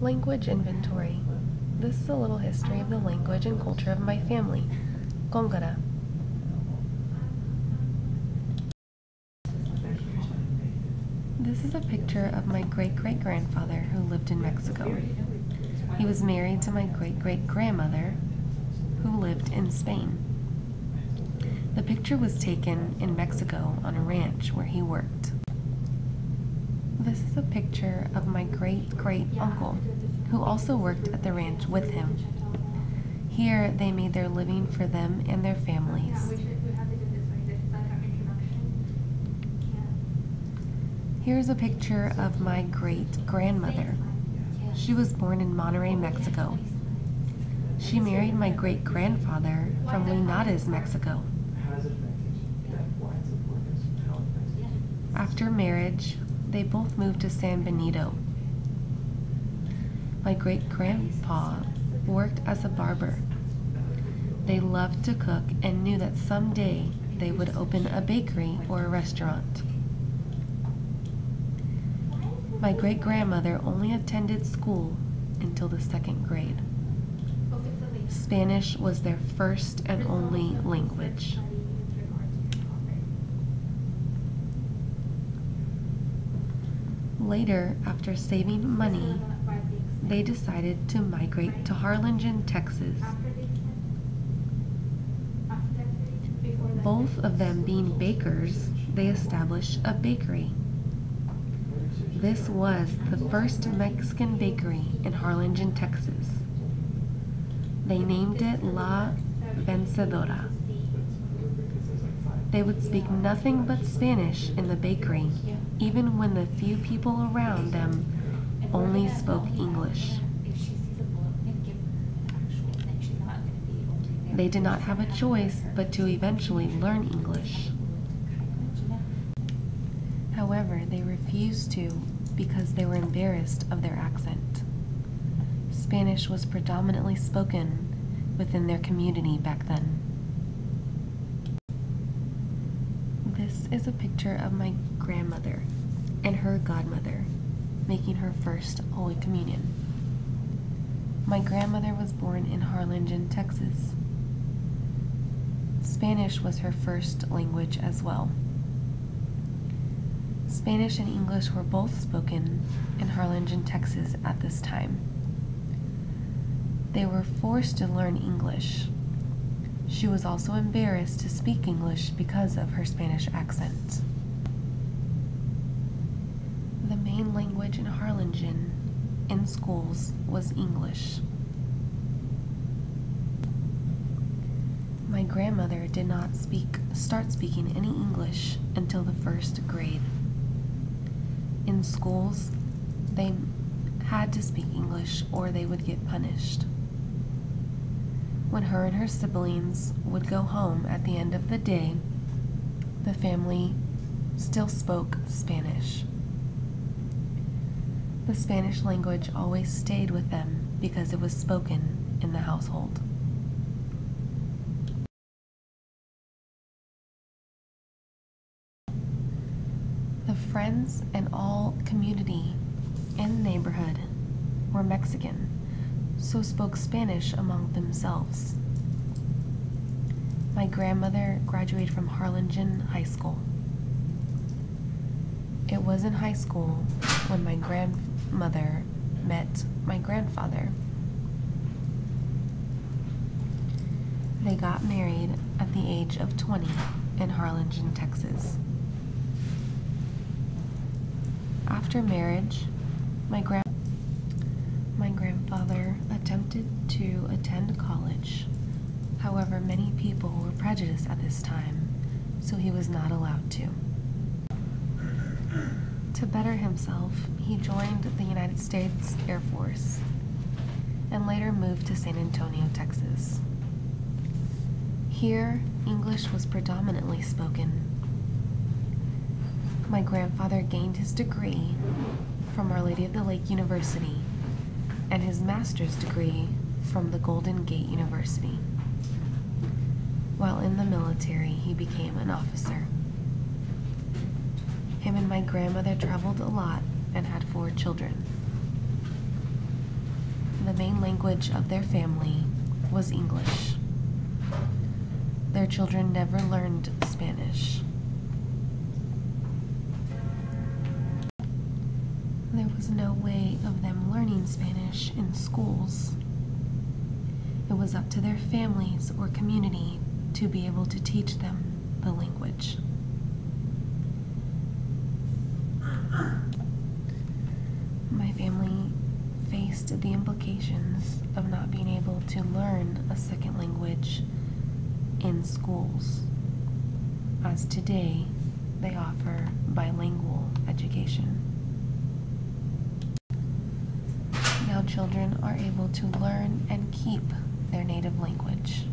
Language inventory. This is a little history of the language and culture of my family, Gongara. This is a picture of my great-great-grandfather who lived in Mexico. He was married to my great-great-grandmother who lived in Spain. The picture was taken in Mexico on a ranch where he worked. This is a picture of my great-great-uncle who also worked at the ranch with him. Here they made their living for them and their families. Here's a picture of my great-grandmother. She was born in Monterrey, Mexico. She married my great-grandfather from Linares, Mexico. After marriage, they both moved to San Benito. My great-grandpa worked as a barber. They loved to cook and knew that someday they would open a bakery or a restaurant. My great-grandmother only attended school until the 2nd grade. Spanish was their first and only language. Later, after saving money, they decided to migrate to Harlingen, Texas. Both of them being bakers, they established a bakery. This was the first Mexican bakery in Harlingen, Texas. They named it La Vencedora. They would speak nothing but Spanish in the bakery, even when the few people around them only spoke English. They did not have a choice but to eventually learn English. However, they refused to because they were embarrassed of their accent. Spanish was predominantly spoken within their community back then. This is a picture of my grandmother and her godmother making her first Holy Communion. My grandmother was born in Harlingen, Texas. Spanish was her first language as well. Spanish and English were both spoken in Harlingen, Texas at this time. They were forced to learn English. She was also embarrassed to speak English because of her Spanish accent. The main language in Harlingen in schools was English. My grandmother did not start speaking any English until the 1st grade. In schools, they had to speak English or they would get punished. When her and her siblings would go home at the end of the day, the family still spoke Spanish. The Spanish language always stayed with them because it was spoken in the household. The friends and all community in the neighborhood were Mexican, so spoke Spanish among themselves. My grandmother graduated from Harlingen High School. It was in high school when my grandmother met my grandfather. They got married at the age of 20 in Harlingen, Texas. After marriage, my grandfather attempted to attend college. However, many people were prejudiced at this time, so he was not allowed to. To better himself, he joined the United States Air Force and later moved to San Antonio, Texas. Here, English was predominantly spoken. My grandfather gained his degree from Our Lady of the Lake University and his master's degree from the Golden Gate University. While in the military, he became an officer. Him and my grandmother traveled a lot and had 4 children. the main language of their family was English. Their children never learned Spanish. There was no way of them learning Spanish in schools. It was up to their families or community to be able to teach them the language. My family faced the implications of not being able to learn a second language in schools, as today they offer bilingual education. Now children are able to learn and keep their native language.